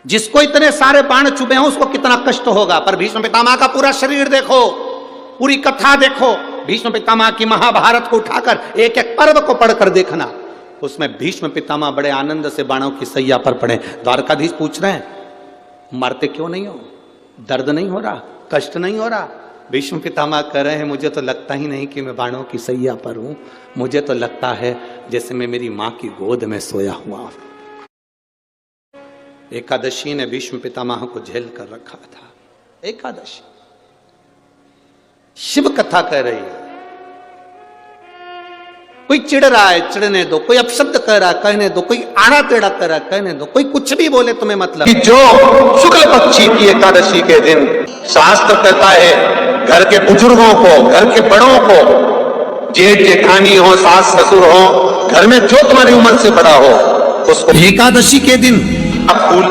जिसको इतने सारे बाण चुभे हों उसको कितना कष्ट होगा। पर भीष्म पितामह का पूरा शरीर देखो, पूरी कथा देखो, भीष्म पितामह की महाभारत को उठाकर एक एक पर्व को पढ़कर देखना, उसमें भीष्म पितामह बड़े आनंद से बाणों की सैया पर पड़े। द्वारकाधीश पूछ रहे हैं मरते क्यों नहीं हो, दर्द नहीं हो रहा, कष्ट नहीं हो रहा? भीष्म पितामह कह रहे हैं मुझे तो लगता ही नहीं कि मैं बाणों की सैया पर हूं, मुझे तो लगता है जैसे मैं मेरी मां की गोद में सोया हुआ। एकादशी ने भीष्म पितामह को झेल कर रखा था। एकादशी शिव कथा कह रही है, कोई चिढ़ रहा है चिढ़ने दो, कोई अपशब्द कह रहा है कहने दो, कोई आड़ा टेढ़ा कह रहा है कहने दो, कोई कुछ भी बोले तुम्हें मतलब। कि जो शुक्ल पक्षी की एकादशी के दिन शास्त्र कहता है घर के बुजुर्गों को, घर के बड़ों को, जेठ जेठानी हो, सास ससुर हो, घर में जो तुम्हारी उम्र से बड़ा हो, उसको एकादशी के दिन फूल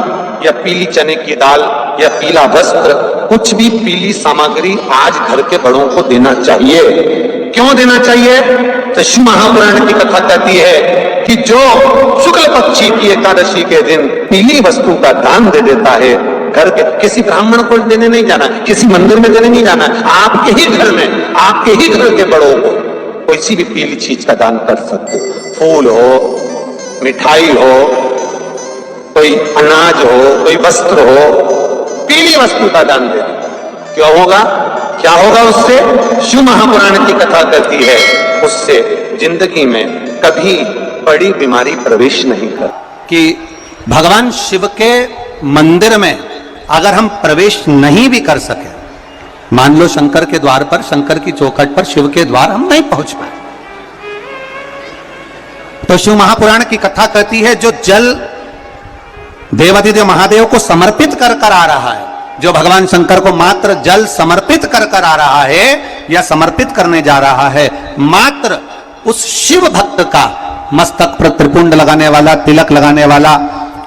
या पीली चने की दाल या पीला वस्त्र, कुछ भी पीली सामग्री आज घर के बड़ों को देना चाहिए। क्यों देना चाहिए? तो शिव महापुराण की कथा कहती है कि जो शुक्ल पक्षी की एकादशी के दिन पीली वस्तु का दान दे देता है, घर के किसी ब्राह्मण को देने नहीं जाना, किसी मंदिर में देने नहीं जाना, आपके ही घर में, आपके ही घर के बड़ों को कोई भी पीली चीज का दान कर सकते। फूल हो, मिठाई हो, कोई अनाज हो, कोई वस्त्र हो, पीली वस्तु का दान दे। क्यों होगा? क्या होगा उससे? शिव महापुराण की कथा कहती है उससे जिंदगी में कभी बड़ी बीमारी प्रवेश नहीं कर। कि भगवान शिव के मंदिर में अगर हम प्रवेश नहीं भी कर सके, मान लो शंकर के द्वार पर, शंकर की चौखट पर शिव के द्वार हम नहीं पहुंच पाए, तो शिव महापुराण की कथा कहती है जो जल देवाधिदेव महादेव को समर्पित कर कर आ रहा है, जो भगवान शंकर को मात्र जल समर्पित कर कर आ रहा है या समर्पित करने जा रहा है, मात्र उस शिव भक्त का मस्तक पर त्रिपुंड लगाने वाला, तिलक लगाने वाला,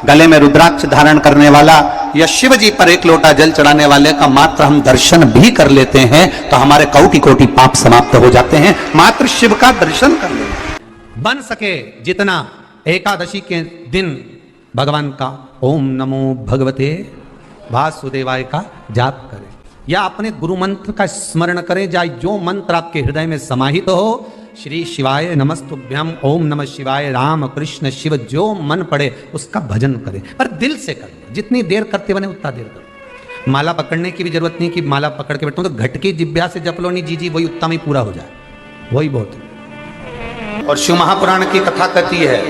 गले में रुद्राक्ष धारण करने वाला या शिव जी पर एक लोटा जल चढ़ाने वाले का मात्र हम दर्शन भी कर लेते हैं तो हमारे कोटि कोटि पाप समाप्त हो जाते हैं। मात्र शिव का दर्शन कर लेते। बन सके जितना एकादशी के दिन भगवान का ओम नमो भगवते वासुदेवाय का जाप करें या अपने गुरु मंत्र का स्मरण करें, जाए जो मंत्र आपके हृदय में समाहित हो, श्री शिवाय नमस्तुभ्यम, ओम नमः शिवाय, राम कृष्ण शिव, जो मन पड़े उसका भजन करें, पर दिल से करें। जितनी देर करते बने उतना देर करो। माला पकड़ने की भी जरूरत नहीं कि माला पकड़ के बैठो, तो घटकी जिब्या से जप लो नहीं जी, वही उत्तम ही पूरा हो जाए, वही बहुत है। और शिव महापुराण की कथा कहती है,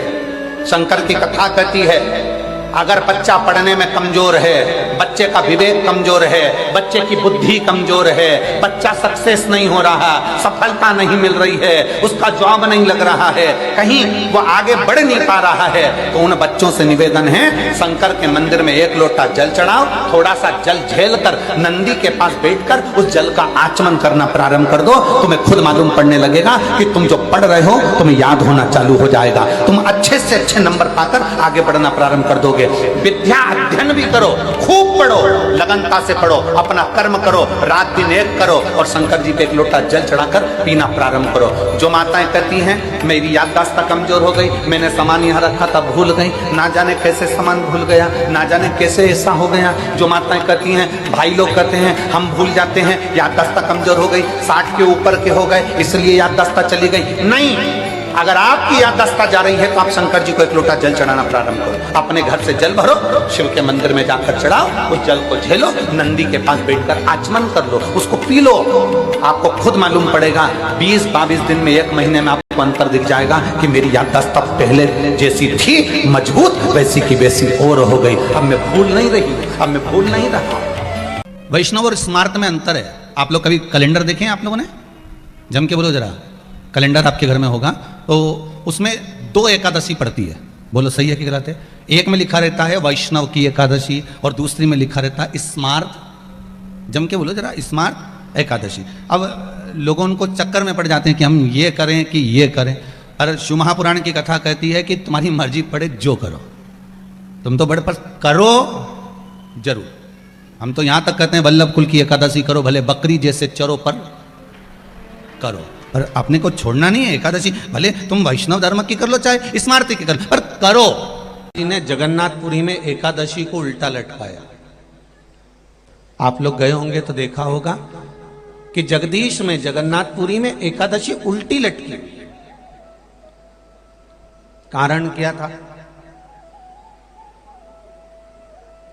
शंकर की कथा कहती है, अगर बच्चा पढ़ने में कमजोर है, बच्चे का विवेक कमजोर है, बच्चे की बुद्धि कमजोर है, बच्चा सक्सेस नहीं हो रहा, सफलता नहीं मिल रही है, उसका जॉब नहीं लग रहा है, कहीं वो आगे बढ़ नहीं पा रहा है, तो उन बच्चों से निवेदन है शंकर के मंदिर में एक लोटा जल चढ़ाओ, थोड़ा सा जल झेल कर नंदी के पास बैठकर उस जल का आचमन करना प्रारंभ कर दो। तुम्हें खुद मालूम पड़ने लगेगा कि तुम जो पढ़ रहे हो तुम्हें याद होना चालू हो जाएगा, तुम अच्छे से अच्छे नंबर पाकर आगे बढ़ना प्रारंभ कर दोगे। विद्या अध्ययन भी करो, खूब पढ़ो, लगनता से पढ़ो, अपना कर्म करो, रात दिन एक करो और शंकर जी पे एक लोटा जल चढ़ाकर पीना प्रारंभ करो। जो माताएं कहती हैं मेरी याददाश्त कमजोर हो गई, मैंने सामान यहाँ रखा था भूल गई, ना जाने कैसे सामान भूल गया, ना जाने कैसे ऐसा हो गया। जो माताएं कहती हैं, भाई लोग कहते हैं हम भूल जाते हैं, याददाश्त कमजोर हो गई, 60 के ऊपर के हो गए इसलिए याददाश्त चली गई, नहीं। अगर आपकी याददाश्त जा रही है तो आप शंकर जी को एक लोटा जल चढ़ाना प्रारंभ करो, अपने घर से जल भरो, शिव के मंदिर में जाकर चढ़ाओ, उस जल को झेलो, नंदी के पास बैठकर आचमन कर लो, उसको पी लो। आपको खुद मालूम पड़ेगा 20-22 दिन में, 1 महीने में आपको अंतर दिख जाएगा कि मेरी याददाश्त अब पहले जैसी थी मजबूत, वैसी की वैसी और हो गई, अब मैं भूल नहीं रही, अब मैं भूल नहीं रहा। वैष्णव और स्मार्त में अंतर है। आप लोग कभी कैलेंडर देखे आप लोगों ने? जम के बोलो जरा। कैलेंडर आपके घर में होगा तो उसमें 2 एकादशी पड़ती है, बोलो सही है कि गलत है? एक में लिखा रहता है वैष्णव की एकादशी और दूसरी में लिखा रहता है स्मार्त, जम के बोलो जरा, स्मार्त एकादशी। अब लोगों उनको चक्कर में पड़ जाते हैं कि हम ये करें कि ये करें। अरे शिव महापुराण की कथा कहती है कि तुम्हारी मर्जी पड़े जो करो, तुम तो बड़े पर करो जरूर। हम तो यहाँ तक कहते हैं वल्लभ कुल की एकादशी करो, भले बकरी जैसे चरो पर करो, पर अपने को छोड़ना नहीं है एकादशी। भले तुम वैष्णव धर्म की कर लो चाहे स्मार्ती की कर लो, पर करो। जी ने जगन्नाथपुरी में एकादशी को उल्टा लटकाया। आप लोग गए होंगे तो देखा होगा कि जगदीश में जगन्नाथपुरी में एकादशी उल्टी लटकी। कारण क्या था?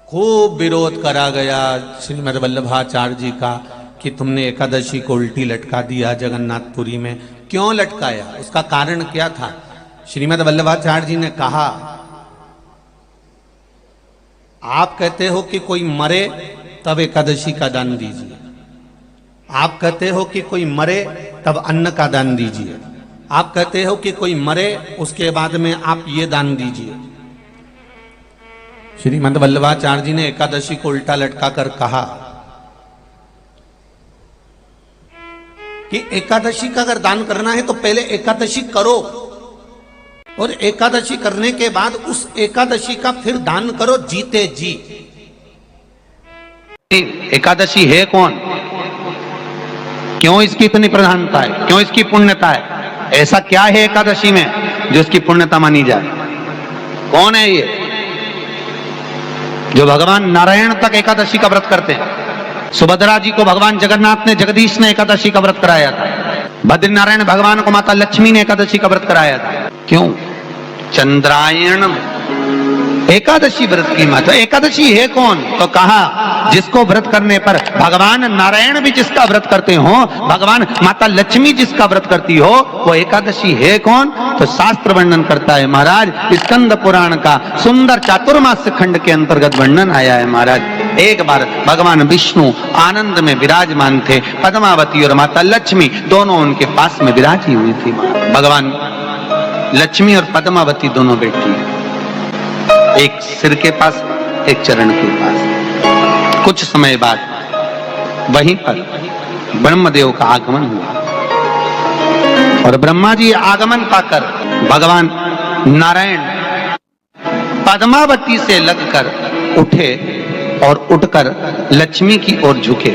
खूब विरोध करा गया श्रीमद् वल्लभाचार्य जी का कि तुमने एकादशी को उल्टी लटका दिया जगन्नाथपुरी में। क्यों लटकाया? उसका कारण क्या था? श्रीमद् वल्लभाचार्य जी ने कहा, आप कहते हो कि कोई मरे तब एकादशी का दान दीजिए, आप कहते हो कि कोई मरे तब अन्न का दान दीजिए, आप कहते हो कि कोई मरे उसके बाद में आप ये दान दीजिए। श्रीमद् वल्लभाचार्य जी ने एकादशी को उल्टा लटका कर कहा कि एकादशी का अगर दान करना है तो पहले एकादशी करो, और एकादशी करने के बाद उस एकादशी का फिर दान करो जीते जी। एकादशी है कौन? क्यों इसकी इतनी प्रधानता है? क्यों इसकी पुण्यता है? ऐसा क्या है एकादशी में जो इसकी पुण्यता मानी जाए? कौन है ये जो भगवान नारायण तक एकादशी का व्रत करते हैं? सुभद्रा जी को भगवान जगन्नाथ ने, जगदीश ने एकादशी का व्रत कराया था। बद्रीनारायण भगवान को माता लक्ष्मी ने एकादशी का व्रत कराया था। क्यों? चंद्रायण एकादशी व्रत की महत्व। एकादशी है कौन? तो कहा जिसको व्रत करने पर भगवान नारायण भी जिसका व्रत करते हो, भगवान माता लक्ष्मी जिसका व्रत करती हो, वो एकादशी है कौन? तो शास्त्र वर्णन करता है महाराज, स्कंद पुराण का सुंदर चातुर्मास्य खंड के अंतर्गत वर्णन आया है महाराज। एक बार भगवान विष्णु आनंद में विराजमान थे, पद्मावती और माता लक्ष्मी दोनों उनके पास में विराजी हुई थी। भगवान लक्ष्मी और पद्मावती दोनों बैठी, एक सिर के पास, एक चरण के पास। कुछ समय बाद वहीं पर ब्रह्मदेव का आगमन हुआ, और ब्रह्मा जी आगमन पाकर भगवान नारायण पद्मावती से लगकर उठे और उठकर लक्ष्मी की ओर झुके।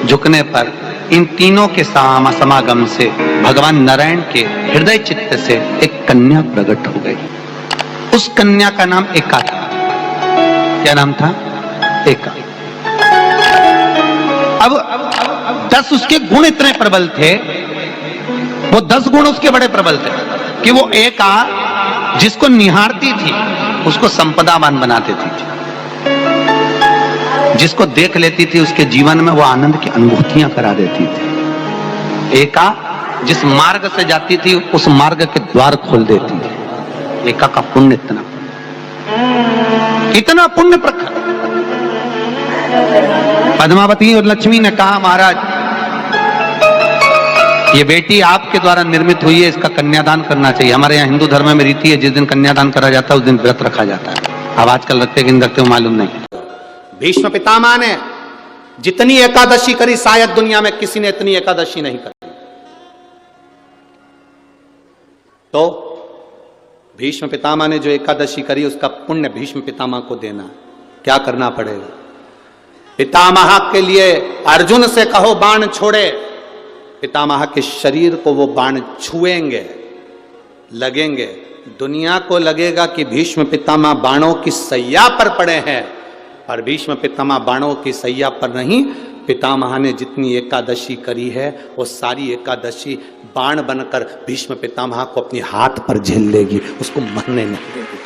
झुकने पर इन तीनों के समागम से भगवान नारायण के हृदय चित्त से एक कन्या प्रकट हो गई। उस कन्या का नाम एका था। क्या नाम था? एका। अब 10 उसके गुण इतने प्रबल थे, वो 10 गुण उसके बड़े प्रबल थे कि वो एका जिसको निहारती थी उसको संपदावान बना देती थी, जिसको देख लेती थी उसके जीवन में वो आनंद की अनुभूतियां करा देती थी। एका जिस मार्ग से जाती थी उस मार्ग के द्वार खोल देती थी। एका का पुण्य इतना पुण्य प्रखर। पद्मावती और लक्ष्मी ने कहा, महाराज ये बेटी आपके द्वारा निर्मित हुई है, इसका कन्यादान करना चाहिए। हमारे यहाँ हिंदू धर्म में रीति है, जिस दिन कन्यादान करा जाता है उस दिन व्रत रखा जाता है। अब आजकल रखते कि नहीं रखते मालूम नहीं। भीष्म पितामह ने जितनी एकादशी करी शायद दुनिया में किसी ने इतनी एकादशी नहीं करी। तो भीष्म पितामह ने जो एकादशी करी उसका पुण्य भीष्म पितामह को देना। क्या करना पड़ेगा? पितामह के लिए अर्जुन से कहो बाण छोड़े, पितामह के शरीर को वो बाण छुएंगे, लगेंगे। दुनिया को लगेगा कि भीष्म पितामह बाणों की सैया पर पड़े हैं, और भीष्म पितामह बाणों की सैया पर नहीं। पितामह ने जितनी एकादशी करी है वो सारी एकादशी बाण बनकर भीष्म पितामह को अपने हाथ पर झेल लेगी, उसको मरने नहीं देगी।